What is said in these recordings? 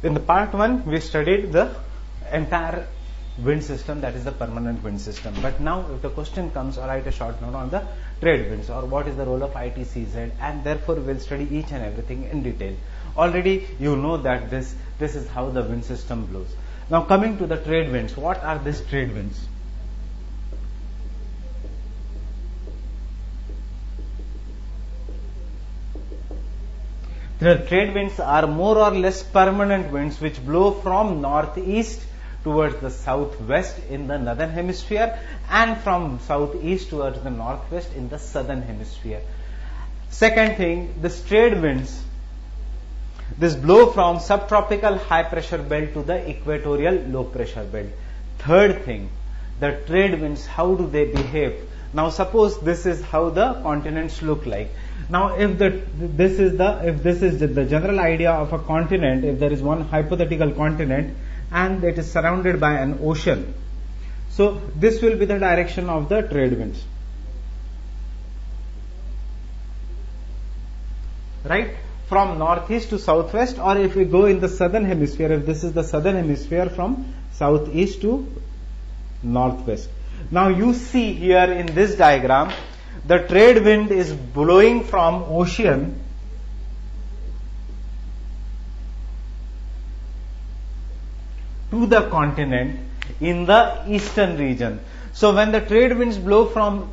In the part 1, we studied the entire wind system, that is the permanent wind system. But now if the question comes, write a short note on the trade winds, or what is the role of ITCZ, and therefore we will study each and everything in detail. Already you know that this is how the wind system blows. Now coming to the trade winds, what are these trade winds? The trade winds are more or less permanent winds which blow from northeast towards the southwest in the northern hemisphere and from southeast towards the northwest in the southern hemisphere. Second thing, the trade winds, this blow from subtropical high pressure belt to the equatorial low pressure belt. Third thing, the trade winds, how do they behave? Now suppose this is how the continents look like. Now if this is the general idea of a continent, if there is one hypothetical continent and it is surrounded by an ocean, so this will be the direction of the trade winds, right, from northeast to southwest, or if we go in the southern hemisphere, if this is the southern hemisphere, from southeast to northwest. Now you see here in this diagram, the trade wind is blowing from ocean to the continent in the eastern region. So when the trade winds blow from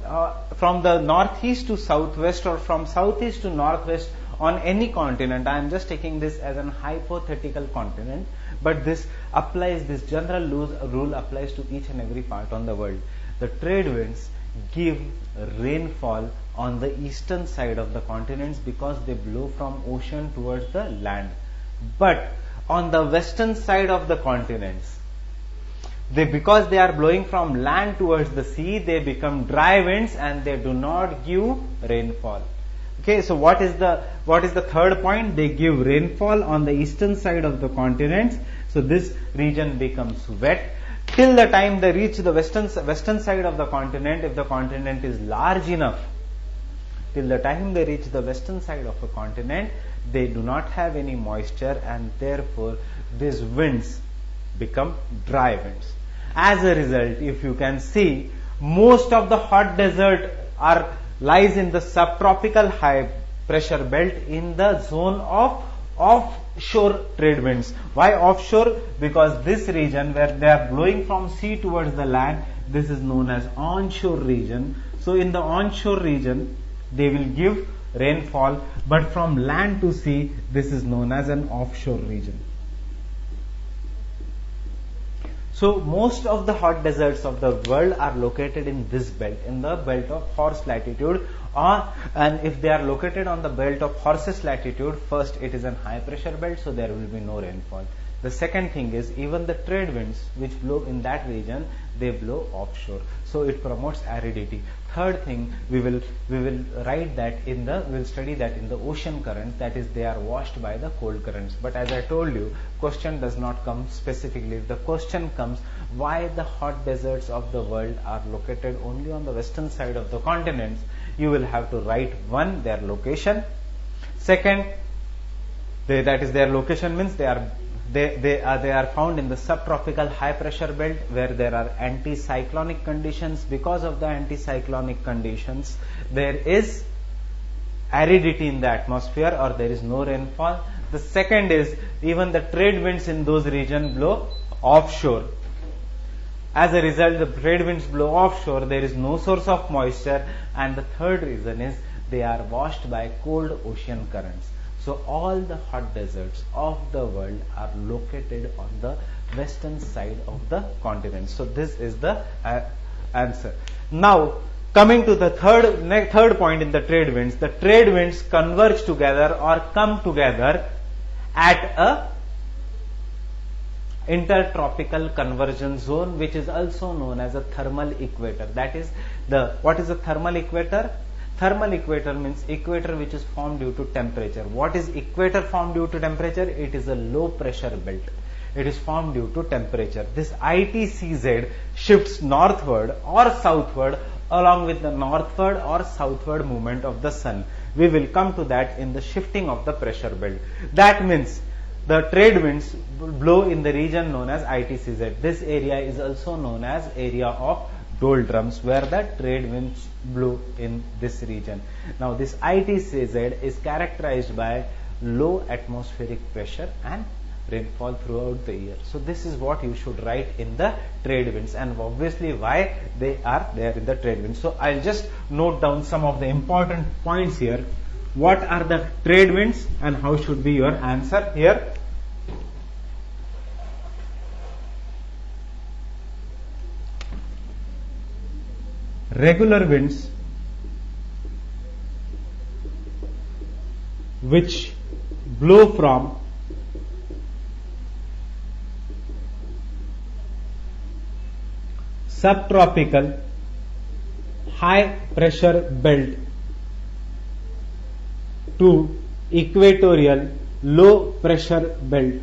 the northeast to southwest or from southeast to northwest on any continent, I am just taking this as an hypothetical continent, but this general rule applies to each and every part on the world. The trade winds give rainfall on the eastern side of the continents because they blow from ocean towards the land. But on the western side of the continents, because they are blowing from land towards the sea, they become dry winds and they do not give rainfall. Okay, so what is the third point? They give rainfall on the eastern side of the continents. So this region becomes wet till the time they reach the western side of the continent. If the continent is large enough, till the time they reach the western side of a continent, they do not have any moisture and therefore these winds become dry winds. As a result, if you can see, most of the hot desert lies in the subtropical high pressure belt in the zone of offshore trade winds. Why offshore? Because this region where they are blowing from sea towards the land, this is known as onshore region. So in the onshore region, they will give rainfall, but from land to sea, this is known as an offshore region. So most of the hot deserts of the world are located in this belt, in the belt of horse latitude, and if they are located on the belt of horses latitude, first it is a high pressure belt, so there will be no rainfall. The second thing is, even the trade winds which blow in that region, they blow offshore, so it promotes aridity. Third thing, we will write that we'll study that in the ocean currents, that is, they are washed by the cold currents. But as I told you, question does not come specifically. The question comes, why the hot deserts of the world are located only on the western side of the continents? You will have to write, one, their location. Second, that is, their location means they are found in the subtropical high pressure belt where there are anticyclonic conditions. Because of the anticyclonic conditions, there is aridity in the atmosphere, or there is no rainfall. The second is, even the trade winds in those regions blow offshore. As a result, the trade winds blow offshore, there is no source of moisture, and the third reason is they are washed by cold ocean currents. So all the hot deserts of the world are located on the western side of the continent. So this is the answer. Now coming to the third point in the trade winds, the trade winds converge together or come together at a intertropical convergence zone, which is also known as a thermal equator. That is, what is a thermal equator? Thermal equator means equator which is formed due to temperature. What is equator formed due to temperature? It is a low pressure belt. It is formed due to temperature. This ITCZ shifts northward or southward along with the northward or southward movement of the sun. We will come to that in the shifting of the pressure belt. That means the trade winds blow in the region known as ITCZ. This area is also known as area of doldrums, where the trade winds blow in this region. Now this ITCZ is characterized by low atmospheric pressure and rainfall throughout the year. So this is what you should write in the trade winds, and obviously why they are there in the trade winds. So I'll just note down some of the important points here. What are the trade winds and how should be your answer here? Regular winds which blow from subtropical high pressure belt to equatorial low pressure belt.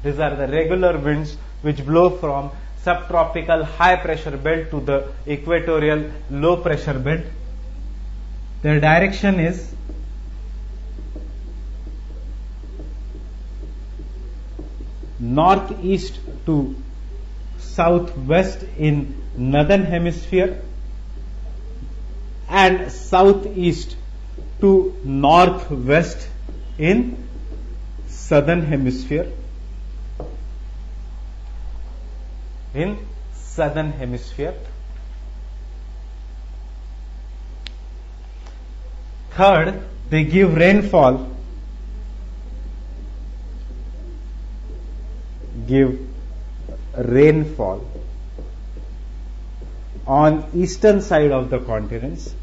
These are the regular winds which blow from subtropical high pressure belt to the equatorial low pressure belt. Their direction is northeast to southwest in northern hemisphere and southeast to northwest in southern hemisphere. In southern hemisphere. Third, they give rainfall. Give rainfall on eastern side of the continents.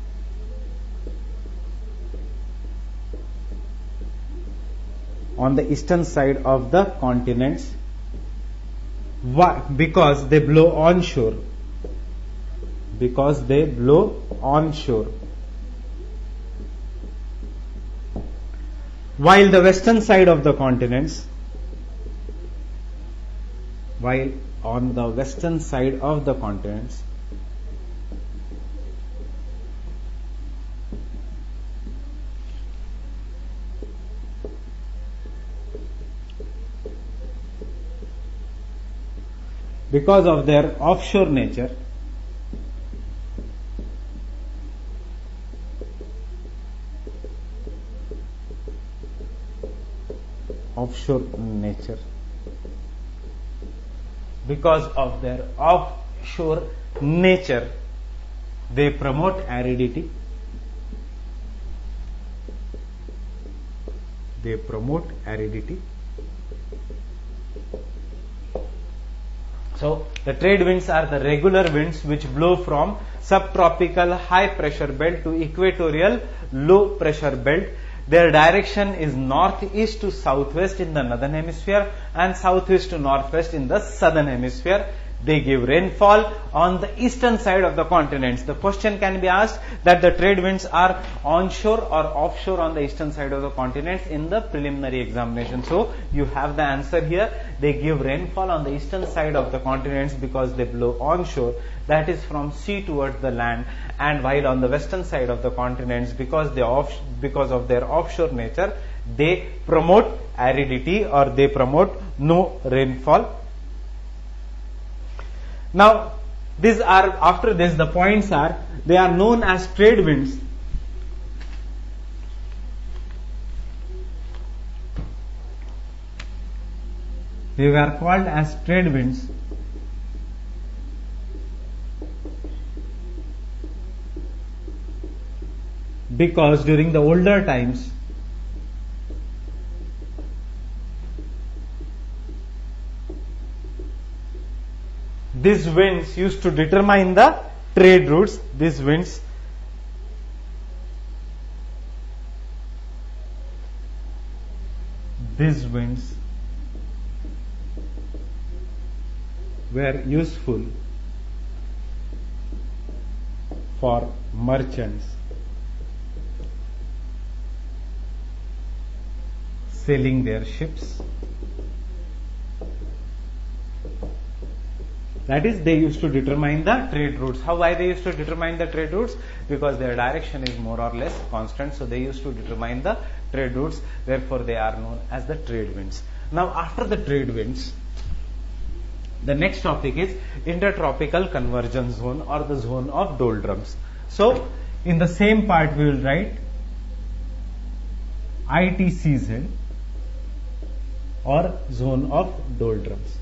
On the eastern side of the continents. Why? Because they blow onshore. Because they blow onshore. While the western side of the continents, while on the western side of the continents, because of their offshore nature, because of their offshore nature, they promote aridity. They promote aridity. So the trade winds are the regular winds which blow from subtropical high pressure belt to equatorial low pressure belt. Their direction is northeast to southwest in the northern hemisphere and southwest to northwest in the southern hemisphere. They give rainfall on the eastern side of the continents. The question can be asked that the trade winds are onshore or offshore on the eastern side of the continents in the preliminary examination. So you have the answer here. They give rainfall on the eastern side of the continents because they blow onshore, that is from sea towards the land, and while on the western side of the continents, because of their offshore nature, they promote aridity or they promote no rainfall. Now, after this, the points are, they are known as trade winds. They were called as trade winds because during the older times, these winds used to determine the trade routes. These winds were useful for merchants sailing their ships. That is, they used to determine the trade routes. Why they used to determine the trade routes? Because their direction is more or less constant. So they used to determine the trade routes, therefore they are known as the trade winds. Now after the trade winds, the next topic is intertropical convergence zone or the zone of doldrums. So in the same part we will write ITCZ or zone of doldrums.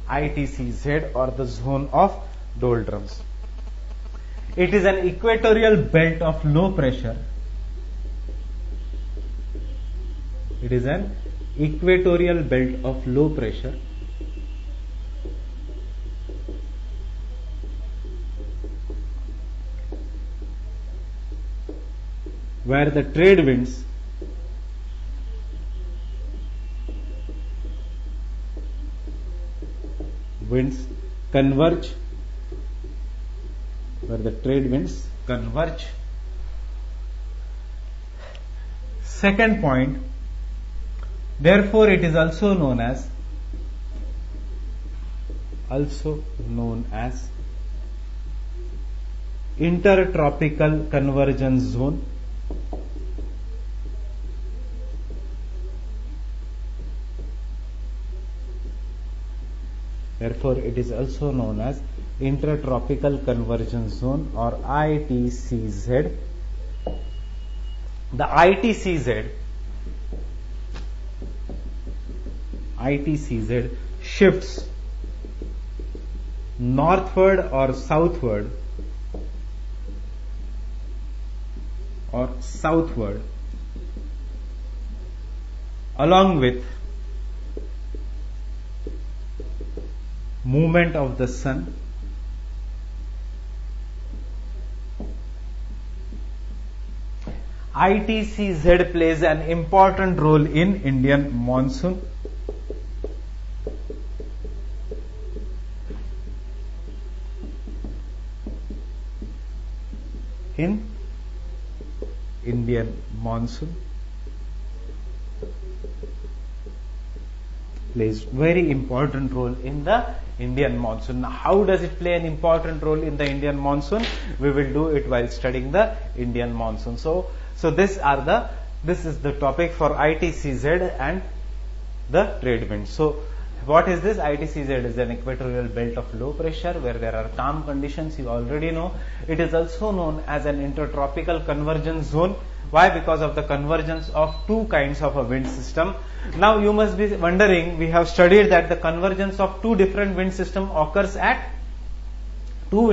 ITCZ or the zone of doldrums. It is an equatorial belt of low pressure. It is an equatorial belt of low pressure where the trade winds converge, where the trade winds converge. Second point, therefore it is also known as intertropical convergence zone. Therefore it is also known as intertropical convergence zone or ITCZ. The ITCZ shifts northward or southward along with movement of the sun ITCZ plays an important role in Indian monsoon. Plays very important role in the Indian monsoon. Now, how does it play an important role in the Indian monsoon? We will do it while studying the Indian monsoon. So this is the topic for ITCZ and the trade winds. So what is this? ITCZ is an equatorial belt of low pressure where there are calm conditions. You already know. It is also known as an intertropical convergence zone. Why? Because of the convergence of two kinds of a wind system. Now you must be wondering, we have studied that the convergence of two different wind systems occurs at two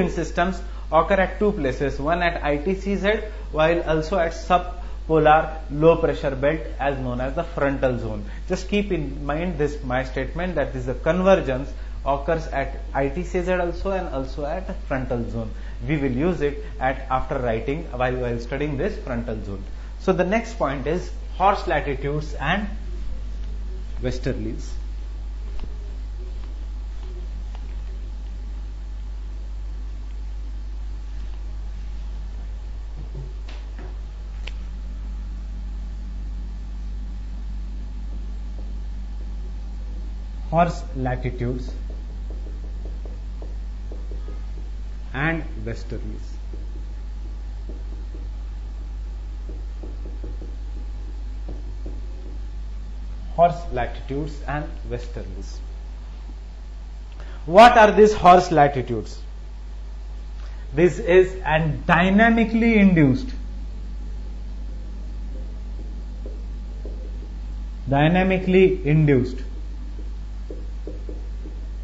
places, one at ITCZ while also at subpolar low pressure belt as known as the frontal zone. Just keep in mind this my statement that this the convergence occurs at ITCZ also and also at frontal zone. We will use it after writing while studying this frontal zone. So the next point is horse latitudes and westerlies. Horse latitudes and westerlies. Horse latitudes and westerlies. What are these horse latitudes? This is an dynamically induced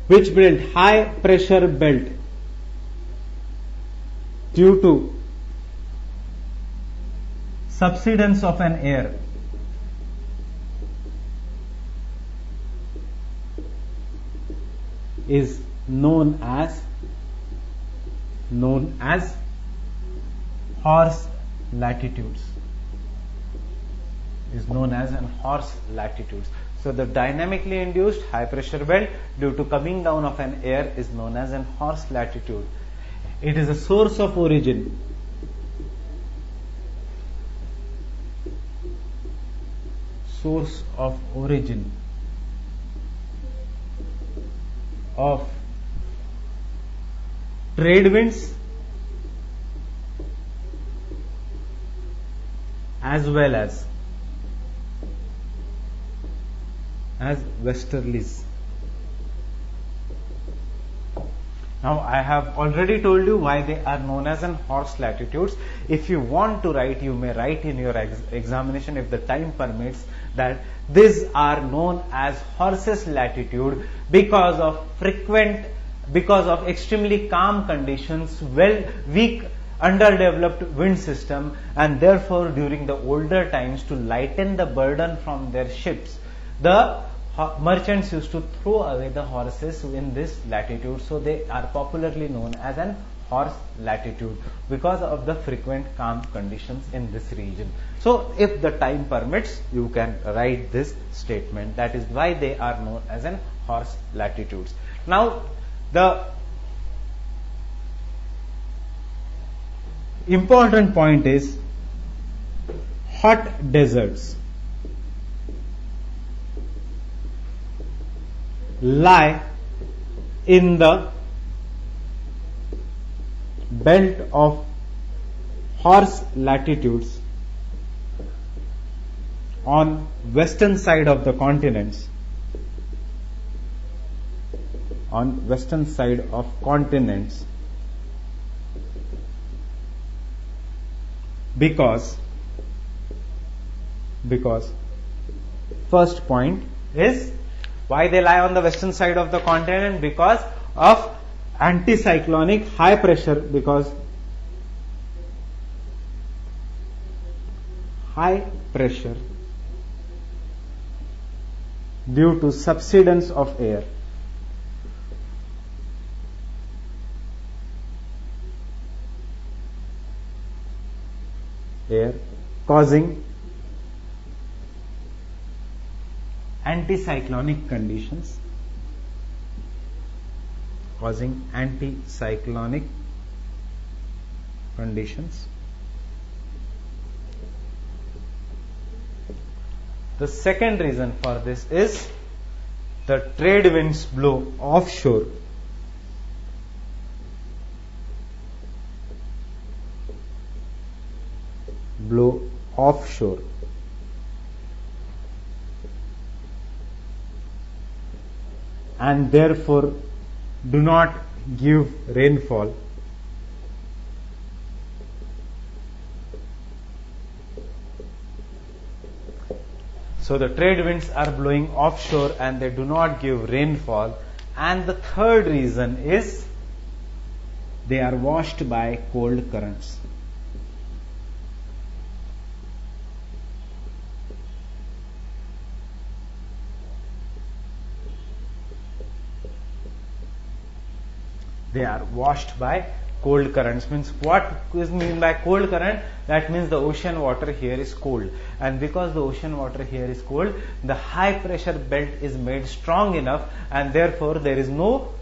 which built high pressure belt due to subsidence of an air is known as horse latitudes. So the dynamically induced high pressure belt due to coming down of an air is known as an horse latitude. It is a source of origin of trade winds as well as westerlies. Now I have already told you why they are known as horse latitudes. If you want to write, you may write in your examination, if the time permits, that these are known as horses latitude because of extremely calm conditions, weak underdeveloped wind system, and therefore during the older times, to lighten the burden from their ships, the merchants used to throw away the horses in this latitude. So they are popularly known as an horse latitude because of the frequent calm conditions in this region. So if the time permits, you can write this statement. That is why they are known as an horse latitudes. Now the important point is hot deserts lie in the belt of horse latitudes on western side of the continents, because first point is why they lie on the western side of the continent, because of anticyclonic high pressure, because high pressure due to subsidence of air. Causing anticyclonic conditions, The second reason for this is the trade winds blow offshore. And therefore do not give rainfall. So the trade winds are blowing offshore and they do not give rainfall. And the third reason is they are washed by cold currents. They are washed by cold currents. Means what is mean by cold current? That means the ocean water here is cold, and because the ocean water here is cold, the high pressure belt is made strong enough, and therefore there is no,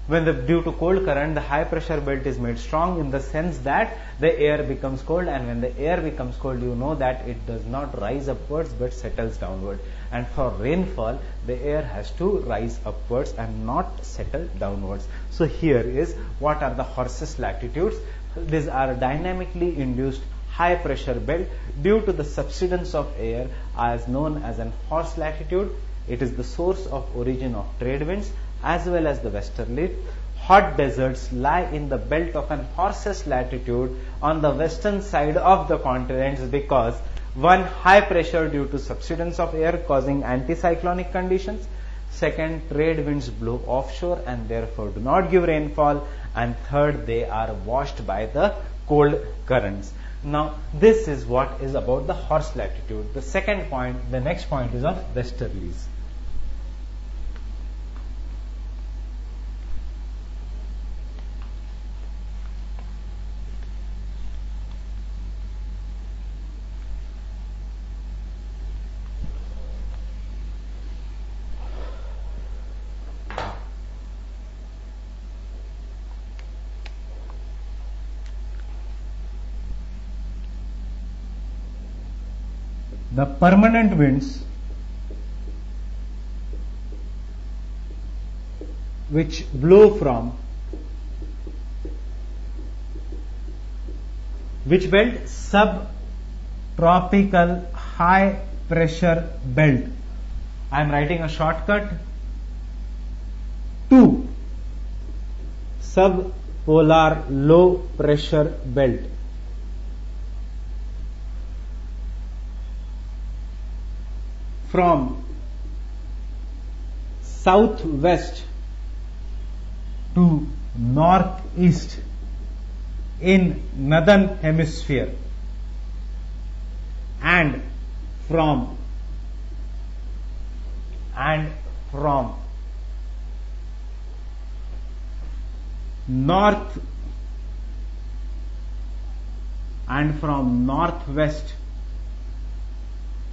due to cold current, the high pressure belt is made strong in the sense that the air becomes cold, and when the air becomes cold, you know that it does not rise upwards but settles downward. And for rainfall, the air has to rise upwards and not settle downwards. So here is what are the horses latitudes. These are dynamically induced high pressure belt due to the subsidence of air, as known as an horse latitude. It is the source of origin of trade winds as well as the westerly. Hot deserts lie in the belt of an horse's latitude on the western side of the continents because one, high pressure due to subsidence of air causing anticyclonic conditions. Second, trade winds blow offshore and therefore do not give rainfall. And third, they are washed by the cold currents. Now, this is what is about the horse latitude. The next point is of westerlies. The permanent winds which blow from which belt? tropical high pressure belt. I am writing a shortcut to subpolar low pressure belt. From southwest to northeast in northern hemisphere, and from northwest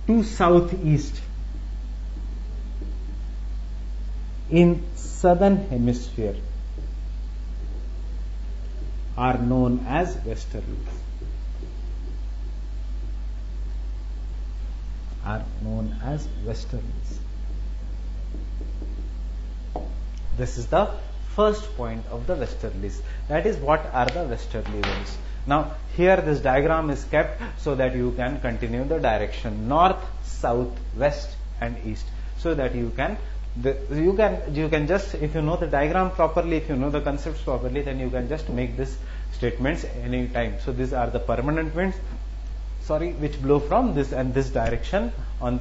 to southeast in southern hemisphere are known as westerlies. This is the first point of the westerlies. That is, what are the westerly winds? Now here this diagram is kept so that you can continue the direction north, south, west and east, so that you can just, if you know the diagram properly, if you know the concepts properly, then you can just make these statements any time. So these are the permanent winds, which blow from this and this direction towards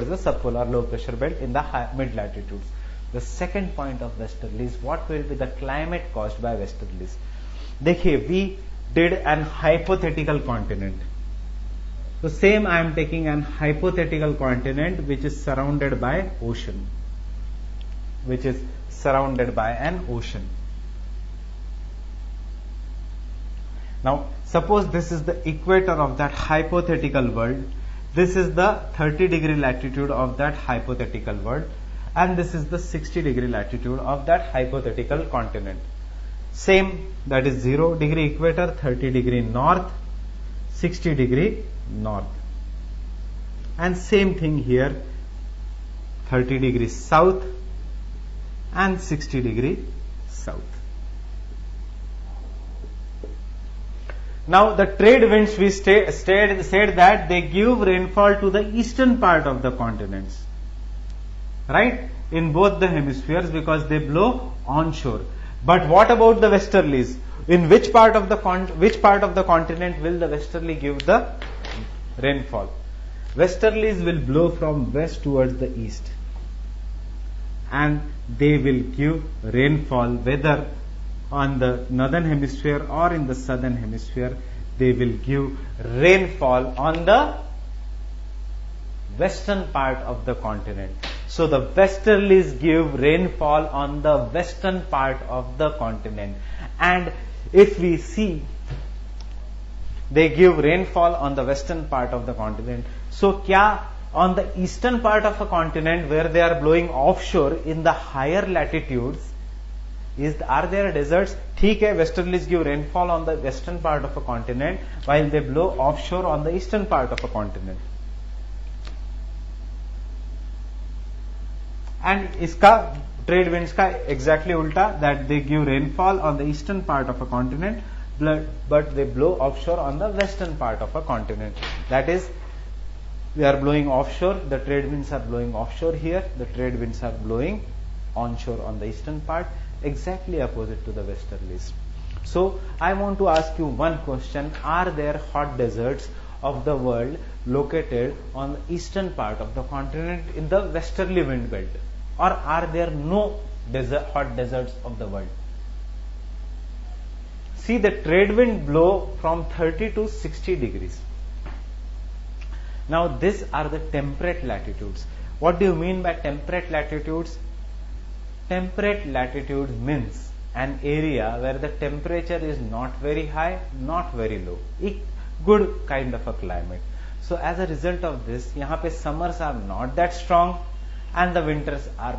the subpolar low pressure belt in the mid latitudes. The second point of westerlies, what will be the climate caused by westerlies? देखिए, we did an hypothetical continent. So same, I am taking an hypothetical continent which is surrounded by ocean. Now suppose this is the equator of that hypothetical world. This is the 30-degree latitude of that hypothetical world, and this is the 60-degree latitude of that hypothetical continent. Same, that is 0-degree equator, 30-degree north, 60-degree north. And same thing here, 30 degrees south and 60 degree south. Now the trade winds, we said that they give rainfall to the eastern part of the continents, right, in both the hemispheres, because they blow onshore. But what about the westerlies? In which part of the continent will the westerly give the rainfall? Westerlies will blow from west towards the east, and they will give rainfall whether on the northern hemisphere or in the southern hemisphere. They will give rainfall on the western part of the continent. So the westerlies give rainfall on the western part of the continent, and if we see, they give rainfall on the western part of the continent. So kya on the eastern part of a continent where they are blowing offshore in the higher latitudes, are there deserts? ठीक है, westerlies give rainfall on the western part of a continent while they blow offshore on the eastern part of a continent. And iska trade winds ka exactly ulta, that they give rainfall on the eastern part of a continent, but they blow offshore on the western part of a continent. That is, we are blowing offshore, the trade winds are blowing offshore here, the trade winds are blowing onshore on the eastern part, exactly opposite to the westerlies. So I want to ask you one question: are there hot deserts of the world located on the eastern part of the continent in the westerly wind belt, or are there no hot deserts of the world? See, the trade wind blow from 30 to 60 degrees. Now these are the temperate latitudes. What do you mean by temperate latitudes? Temperate latitude means an area where the temperature is not very high, not very low. A good kind of a climate. So as a result of this, यहाँ पे summers are not that strong and the winters are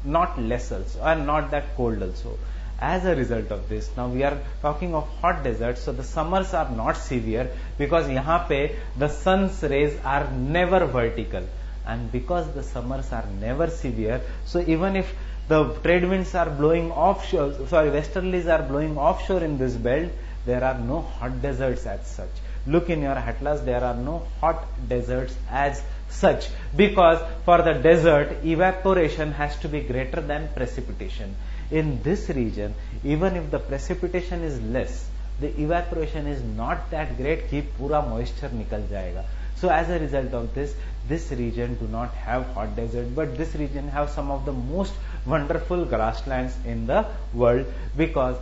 not less also, and not that cold also. As a result of this, now we are talking of hot deserts, so the summers are not severe because यहाँ पे the sun's rays are never vertical, and because the summers are never severe, so even if the trade winds are blowing offshore, westerlies are blowing offshore in this belt, there are no hot deserts as such. look in your atlas, there are no hot deserts as such, because for the desert, evaporation has to be greater than precipitation. In this region, even if the precipitation is less, the evaporation is not that great कि पूरा moisture निकल जाएगा. So as a result of this region do not have hot desert, but this region have some of the most wonderful grasslands in the world, because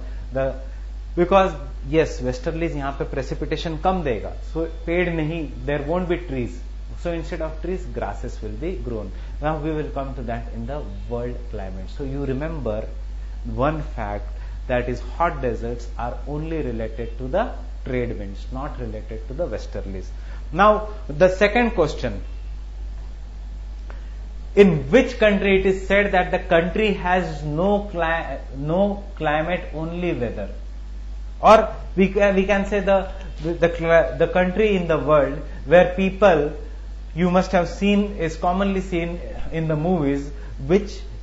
yes, westerlies यहाँ पे precipitation कम देगा, so पेड़ नहीं, there won't be trees. So instead of trees, grasses will be grown. Now we will come to that in the world climate. So you remember one fact, that is hot deserts are only related to the trade winds, not related to the westerlies. Now the second question, in which country it is said that the country has no climate, only weather? Or we can say the country in the world where people, you must have seen, is commonly seen in the movies,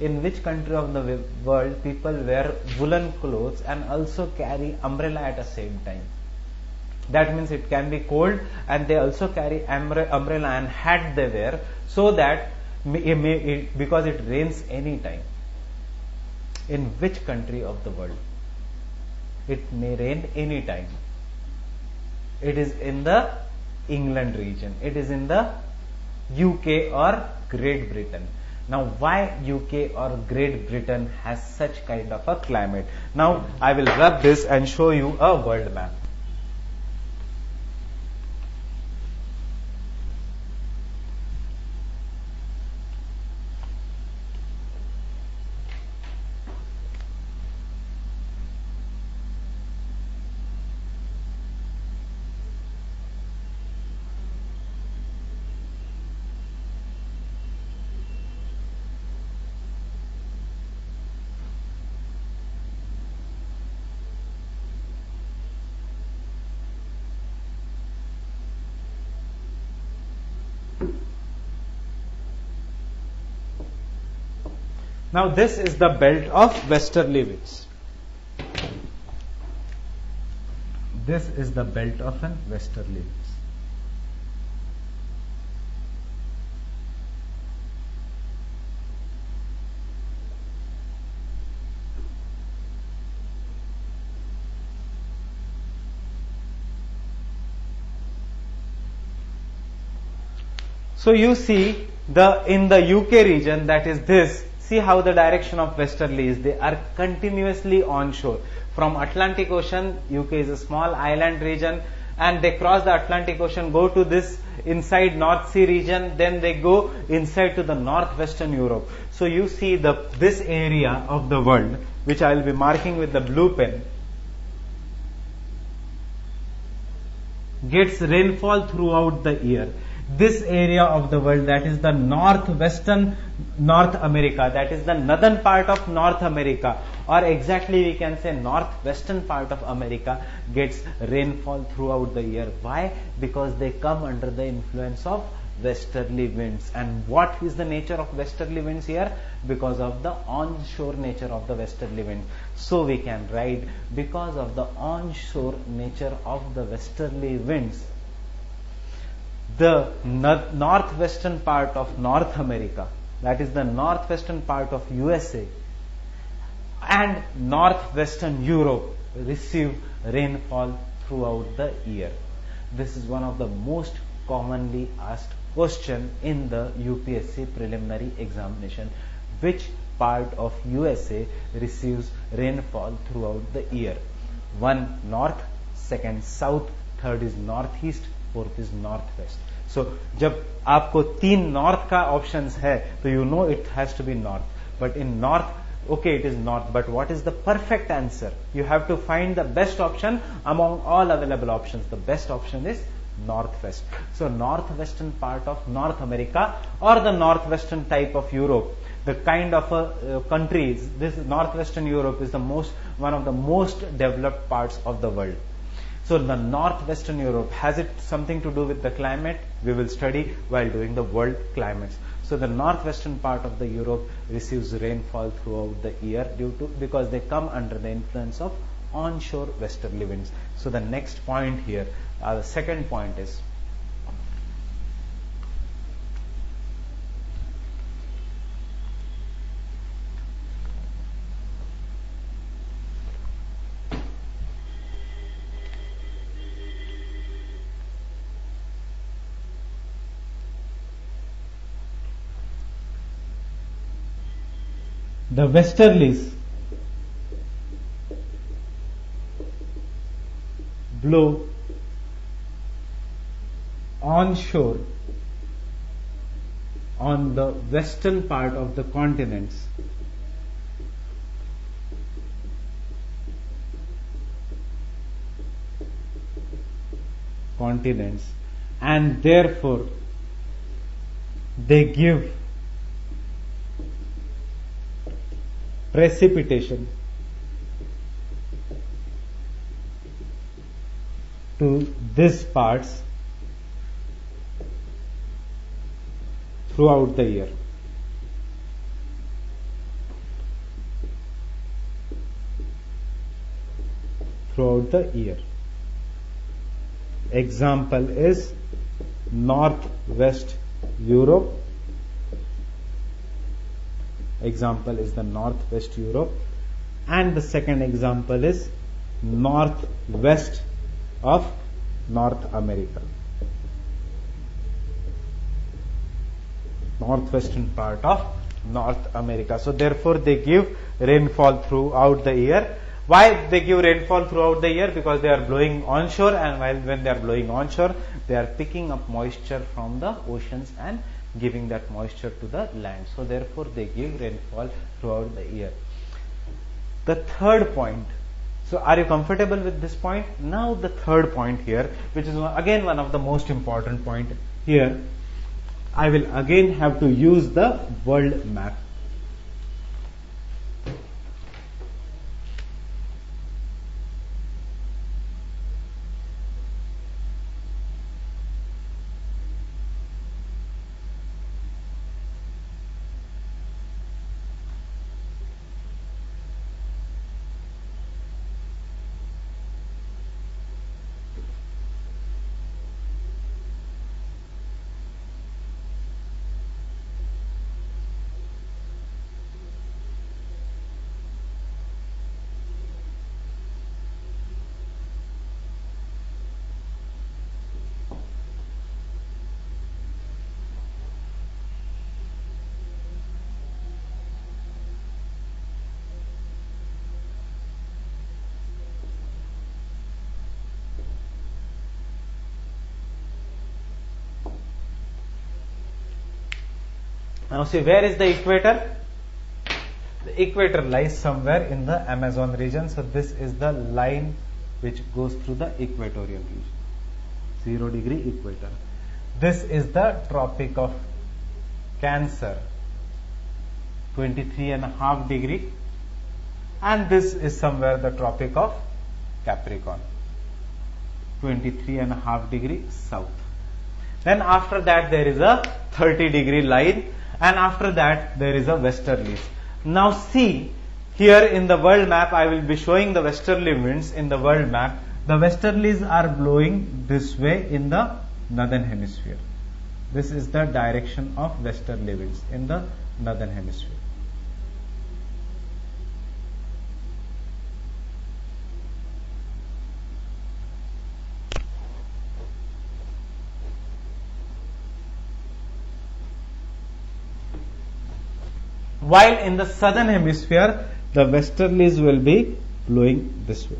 in which country of the world people wear woolen clothes and also carry umbrella at the same time. That means it can be cold, and they also carry umbrella and hat they wear, so that because it rains any time. In which country of the world? It may rain any time. It is in the England region. It is in the UK or Great Britain. Now why UK or Great Britain has such kind of a climate? Now I will rub this and show you a world map. Now this is the belt of westerly winds. This is the belt of an westerly winds. So you see in the UK region, that is this. See how the direction of westerly is. They are continuously onshore. From Atlantic Ocean, UK is a small island region, and they cross the Atlantic Ocean, go to this inside North Sea region, then they go inside to the northwestern Europe. So you see this area of the world, which I will be marking with the blue pen, gets rainfall throughout the year. This area of the world, that is the northwestern North America, that is the northern part of North America, or exactly we can say northwestern part of America, gets rainfall throughout the year. Why? Because they come under the influence of westerly winds. And what is the nature of westerly winds here? Because of the onshore nature of the westerly wind. So we can write, because of the onshore nature of the westerly winds, the northwestern part of North America, that is the northwestern part of USA, and northwestern Europe receive rainfall throughout the year. This is one of the most commonly asked question in the UPSC preliminary examination. Which part of USA receives rainfall throughout the year? 1 north, 2nd south, 3rd is northeast, 4th is northwest. So जब आपको 3 north का options है, तो you know it has to be north. But in north, okay, it is north, but what is the perfect answer? You have to find the best option among all available options. The best option is northwest. So northwestern part of North America, or the northwestern type of Europe, the kind of countries, this northwestern Europe is one of the most developed parts of the world. So the northwestern Europe, has it something to do with the climate? We will study while doing the world climates. So the northwestern part of the Europe receives rainfall throughout the year because they come under the influence of onshore westerly winds. So the next point here, the second point is the westerlies blow onshore on the western part of the continents and therefore they give precipitation to these parts throughout the year. Example is Northwest Europe. And the second example is northwest of North America. Northwestern part of North America. So therefore they give rainfall throughout the year. Why they give rainfall throughout the year? Because they are blowing onshore, and when they are blowing onshore, they are picking up moisture from the oceans and giving that moisture to the land. So therefore they give rainfall throughout the year. The third point. So are you comfortable with this point? Now the third point here, which is again one of the most important point here. I will again have to use the world map. Now see, where is the equator? The equator lies somewhere in the Amazon region. So this is the line which goes through the equatorial region. 0 degree equator. This is the Tropic of Cancer, 23.5 degree. And this is somewhere the Tropic of Capricorn, 23.5 degree south. Then after that there is a 30 degree line, and after that there is a westerlies. Now see, here in the world map I will be showing the westerly winds in the world map. The westerlies are blowing this way in the northern hemisphere. This is the direction of westerly winds in the northern hemisphere. While in the southern hemisphere, the westerlies will be blowing this way.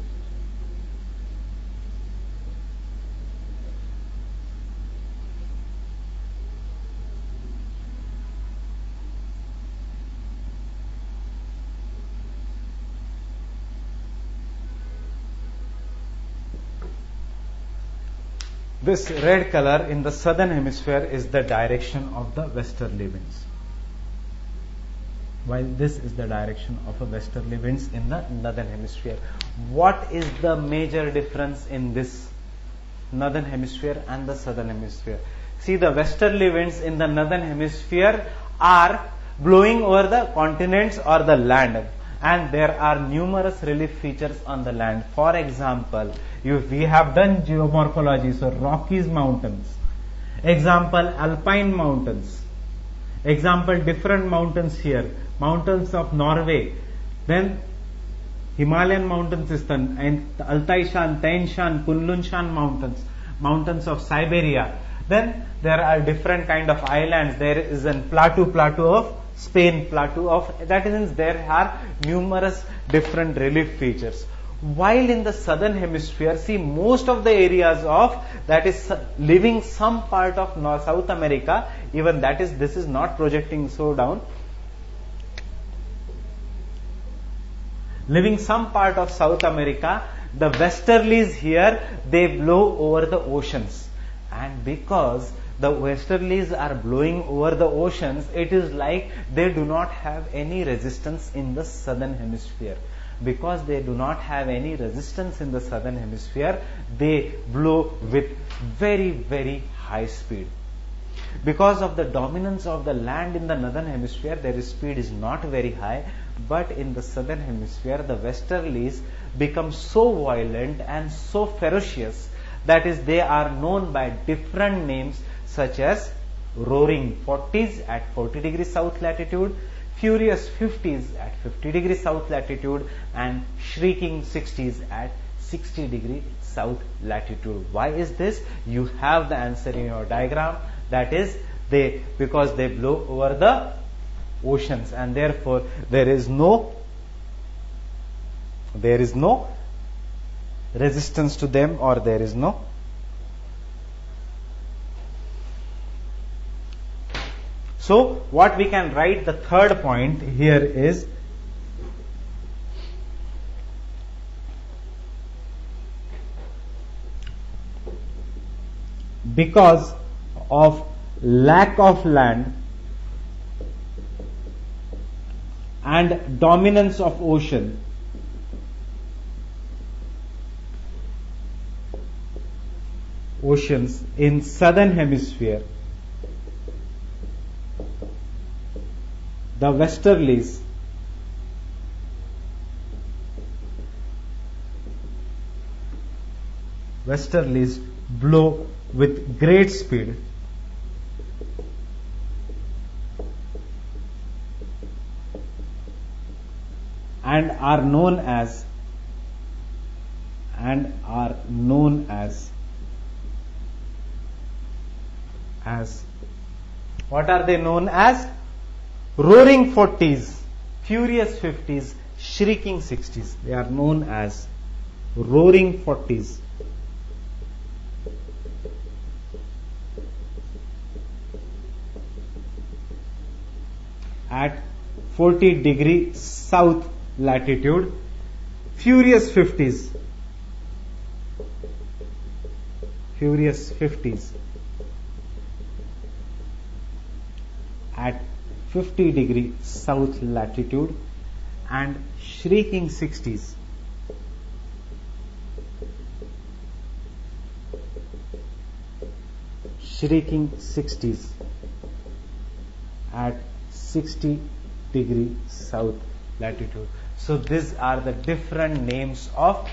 This red color in the southern hemisphere is the direction of the westerly winds, while this is the direction of a westerly winds in the northern hemisphere. What is the major difference in this northern hemisphere and the southern hemisphere? See, the westerly winds in the northern hemisphere are blowing over the continents or the land, and there are numerous relief features on the land. For example, we have done geomorphology, so Rockies mountains. Example, Alpine mountains. Example, different mountains here. Mountains of Norway. Then Himalayan mountain system and Altai Shan, Tain Shan, Kunlun Shan mountains. Mountains of Siberia. Then there are different kind of islands. There is a plateau of Spain, plateau of, that means there are numerous different relief features. While in the southern hemisphere, see, most of the areas of that is living some part of North South America, even that is, this is not projecting so down, living some part of South America, the westerlies here, they blow over the oceans. And because the westerlies are blowing over the oceans, it is like they do not have any resistance in the southern hemisphere. Because they do not have any resistance in the southern hemisphere, they blow with very, very high speed. Because of the dominance of the land in the northern hemisphere, their speed is not very high, but in the southern hemisphere, the westerlies become so violent and so ferocious, that is, they are known by different names such as roaring 40s at 40 degrees south latitude, furious 50s at 50 degrees south latitude, and shrieking 60s at 60 degrees south latitude. Why is this? You have the answer in your diagram. That is, because they blow over the oceans, and therefore there is no resistance to them, or there is no So what we can write, the third point here is because of lack of land and dominance of oceans in southern hemisphere, the westerlies blow with great speed and are known as what are they known as? Roaring 40s, furious 50s, shrieking 60s. They are known as roaring 40s. At 40 degree south latitude, furious 50s at 50 degree south latitude, and shrieking 60s at 60 degree south latitude. So these are the different names of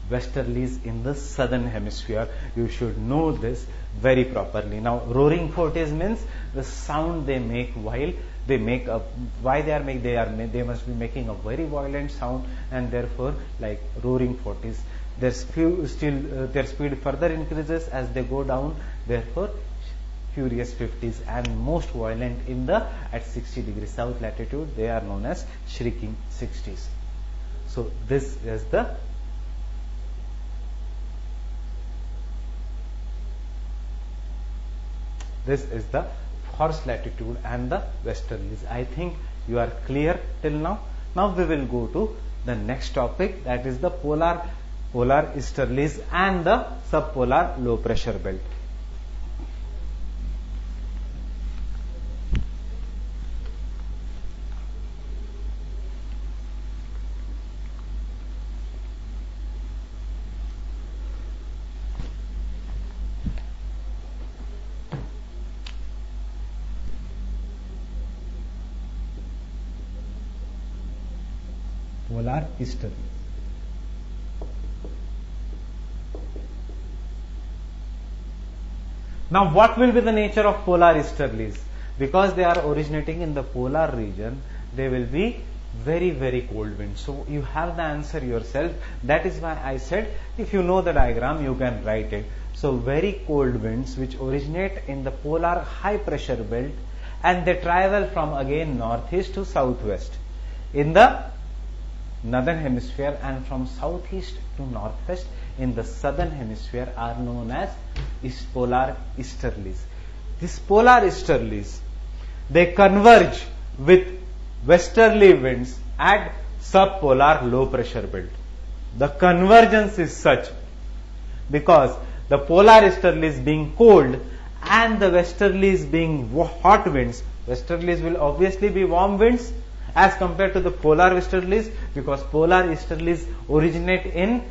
westerlies in the southern hemisphere. You should know this very properly. Now, roaring 40s means the sound they make while they make a, they must be making a very violent sound, and therefore, like roaring 40s, their speed further increases as they go down. Therefore, furious 50s, and most violent at 60 degrees south latitude, they are known as shrieking 60s. So this is the force latitude and the westerlies. I think you are clear till now. Now we will go to the next topic, that is the polar easterlies and the subpolar low pressure belt. Polar easterlies. Now, what will be the nature of polar easterlies? Because they are originating in the polar region, they will be very, very cold winds. So, you have the answer yourself. That is why I said, if you know the diagram, you can write it. So, very cold winds which originate in the polar high pressure belt, and they travel from again northeast to southwest in the northern hemisphere, and from southeast to northwest in the southern hemisphere are known as polar easterlies. These polar easterlies, they converge with westerly winds at subpolar low pressure belt. The convergence is such because the polar easterlies being cold and the westerlies being hot winds. Westerlies will obviously be warm winds as compared to the polar westerlies, because polar easterlies originate in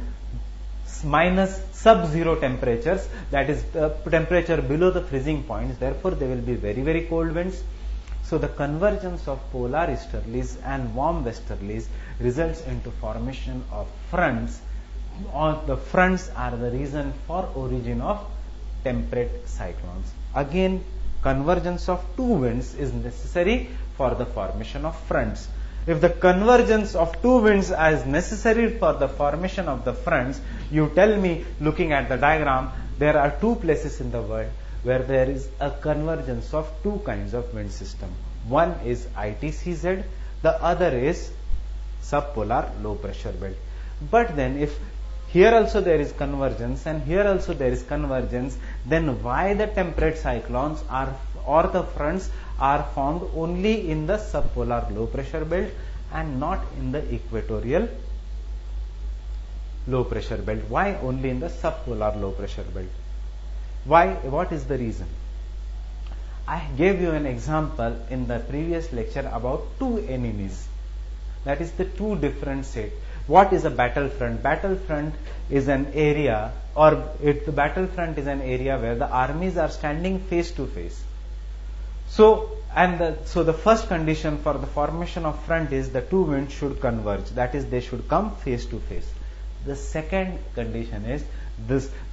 minus sub-zero temperatures, that is temperature below the freezing points. Therefore, they will be very, very cold winds. So, the convergence of polar easterlies and warm westerlies results into formation of fronts. The fronts are the reason for origin of temperate cyclones. Again, convergence of two winds is necessary for the formation of fronts. If the convergence of two winds is necessary for the formation of the fronts, you tell me, looking at the diagram, there are two places in the world where there is a convergence of two kinds of wind system. One is ITCZ, the other is subpolar low pressure belt. But then if here also there is convergence and here also there is convergence, then why the temperate cyclones are or the fronts are formed only in the subpolar low pressure belt and not in the equatorial low pressure belt? Why only in the subpolar low pressure belt? Why? What is the reason? I gave you an example in the previous lecture about two enemies. That is the two different states. What is a battlefront? Battlefront is an area, the battlefront is an area where the armies are standing face to face. So the first condition for the formation of front is the two winds should converge. That is, they should come face to face. The second condition is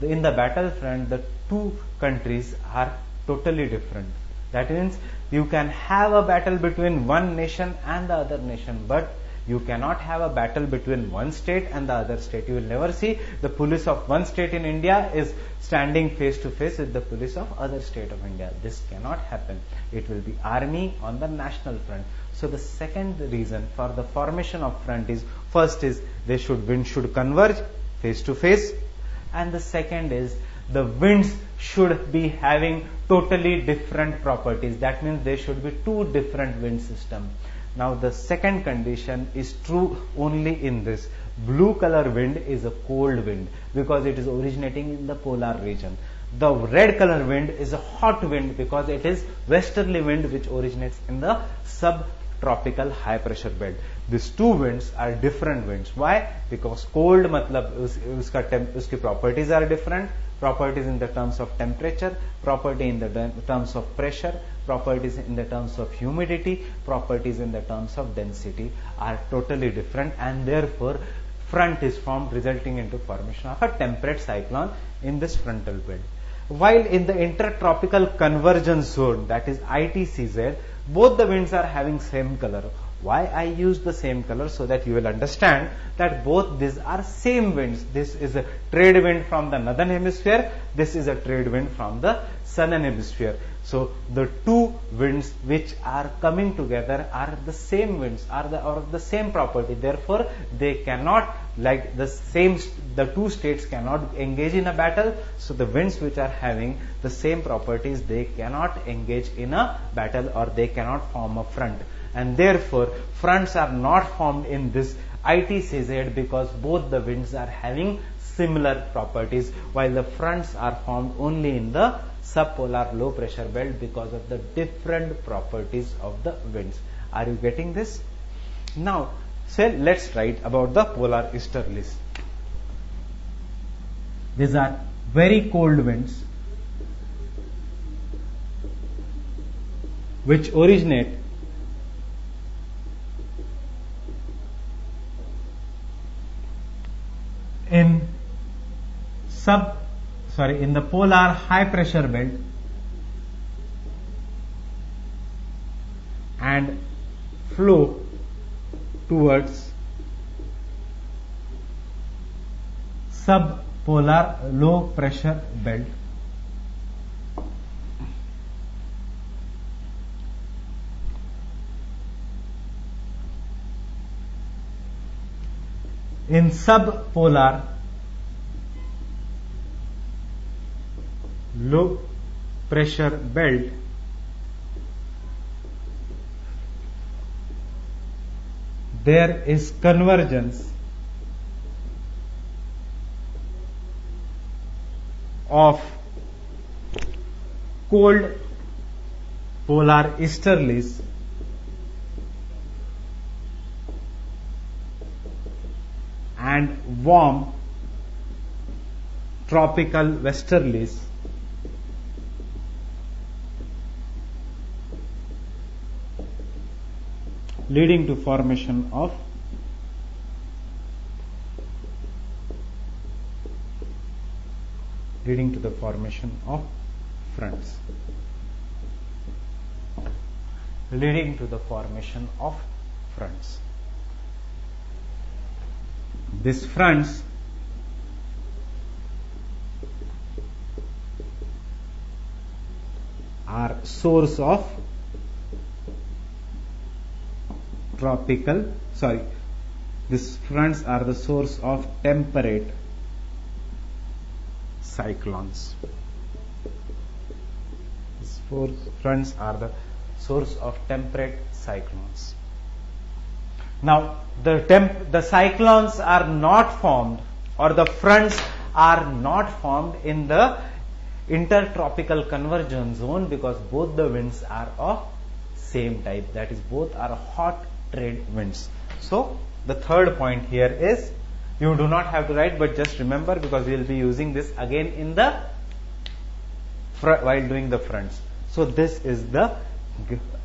in the battlefront, the two countries are totally different. That means you can have a battle between one nation and the other nation, but you cannot have a battle between one state and the other state. You will never see the police of one state in India is standing face to face with the police of other state of India. This cannot happen. It will be army on the national front. So the second reason for the formation of front is, first is wind should converge face to face, and the second is the winds should be having totally different properties. That means there should be two different wind systems. Now the second condition is true only in this. Blue color wind is a cold wind because it is originating in the polar region. The red color wind is a hot wind because it is westerly wind which originates in the subtropical high pressure belt. These two winds are different winds. Why? Because cold matlab uski properties are different. Properties in the terms of temperature, property in the terms of pressure, properties in the terms of humidity, properties in the terms of density are totally different, and therefore front is formed, resulting into formation of a temperate cyclone in this frontal belt. While in the intertropical convergence zone, that is ITCZ, both the winds are having same color. Why I use the same color? So that you will understand that both these are same winds. This is a trade wind from the northern hemisphere. This is a trade wind from the southern hemisphere. So the two winds which are coming together are the same winds, are of the same property. Therefore, they cannot, like the two states cannot engage in a battle. So the winds which are having the same properties, they cannot engage in a battle, or they cannot form a front. And therefore, fronts are not formed in this ITCZ because both the winds are having similar properties, while the fronts are formed only in the subpolar low pressure belt because of the different properties of the winds. Are you getting this? Now, let's write about the polar easterlies. These are very cold winds which originate in the polar high pressure belt and flow towards subpolar low pressure belt. In subpolar low pressure belt, there is convergence of cold polar easterlies and warm tropical westerlies leading to formation of fronts. These fronts are source of these fronts are the source of temperate cyclones. These four fronts are the source of temperate cyclones. Now, the cyclones are not formed, or the fronts are not formed in the intertropical convergence zone, because both the winds are of same type, that is, both are hot trade winds. So, the third point here is, you do not have to write, but just remember, because we will be using this again in the while doing the fronts. So, this is the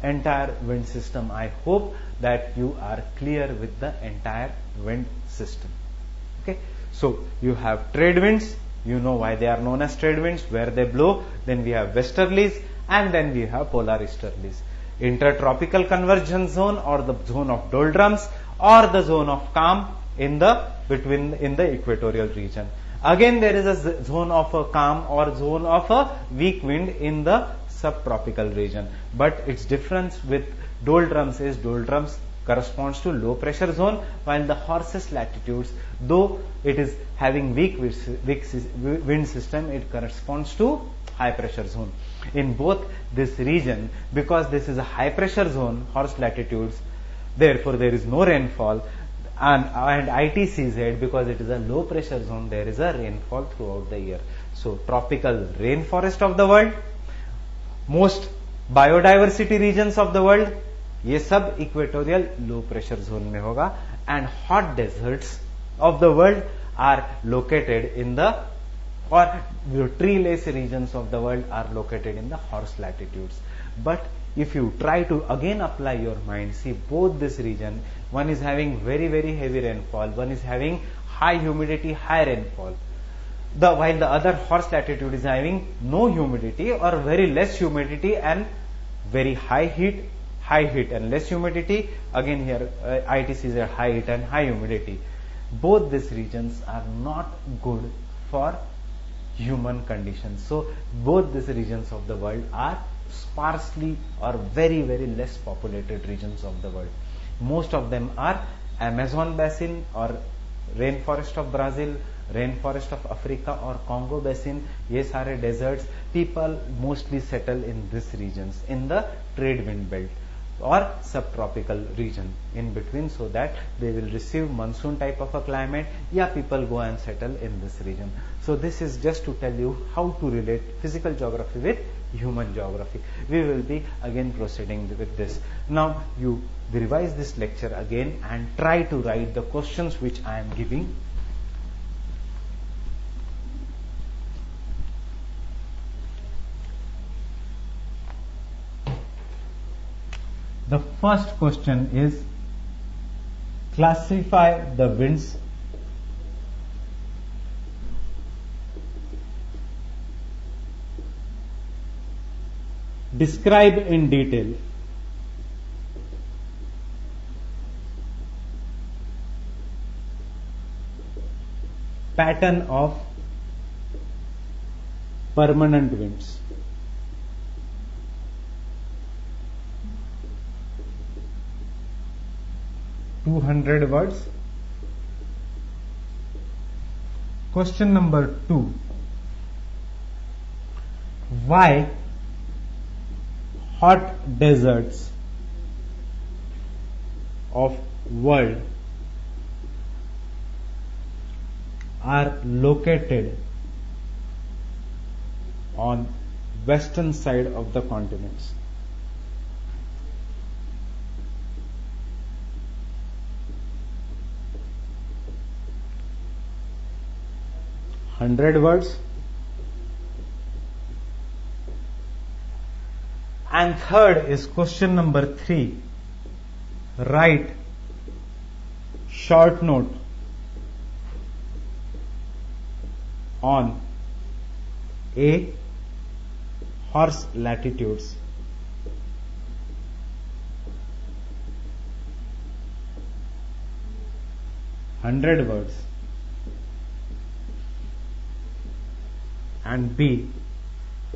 entire wind system. I hope that you are clear with the entire wind system. Okay, so you have trade winds, you know why they are known as trade winds, where they blow. Then we have westerlies, and then we have polar easterlies. Intertropical convergence zone, or the zone of doldrums, or the zone of calm in the equatorial region. Again, there is a zone of a calm or zone of a weak wind in the subtropical region. But its difference with doldrums is, doldrums corresponds to low pressure zone, while the Horses latitudes, though it is having weak wind system, it corresponds to high pressure zone. In both this region, because this is a high pressure zone, Horse latitudes, therefore there is no rainfall, and ITCZ, because it is a low pressure zone, there is a rainfall throughout the year. So, tropical rainforest of the world, most biodiversity regions of the world, ये सब equatorial low pressure zone में होगा. And hot deserts of the world are located in the, or the tree-less regions of the world are located in the Horse latitudes. But if you try to again apply your mind, see both this region, one is having very, very heavy rainfall, one is having high humidity, high rainfall. While the other Horse latitude is having no humidity or very less humidity and very high heat and less humidity. Again here ITCs are high heat and high humidity. Both these regions are not good for human conditions. So both these regions of the world are sparsely or very, very less populated regions of the world. Most of them are Amazon basin or rainforest of Brazil, rainforest of Africa or Congo basin. ये सारे deserts, people mostly settle in these regions in the trade wind belt or subtropical region in between, so that they will receive monsoon type of a climate. Yeah, people go and settle in this region. So this is just to tell you how to relate physical geography with human geography. We will be again proceeding with this. Now you revise this lecture again and try to write the questions which I am giving. The first question is, classify the winds describe in detail pattern of permanent winds. (200 words). Question number 2. Why hot deserts of world are located on western side of the continents? (100 words). And third is question number 3. Write short note on A. Horse latitudes, (100 words), and B.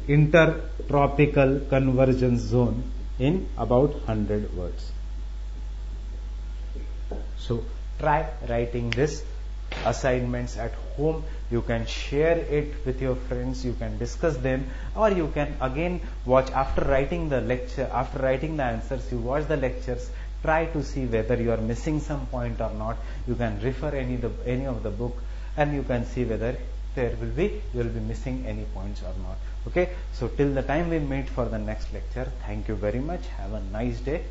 intertropical convergence zone in about 100 words. So try writing this assignments at home. You can share it with your friends, you can discuss them, or you can again watch after writing the lecture, after writing the answers, you watch the lectures, try to see whether you are missing some point or not. You can refer any of the book and you can see whether you will be missing any points or not. Okay, so till the time we meet for the next lecture, thank you very much. Have a nice day.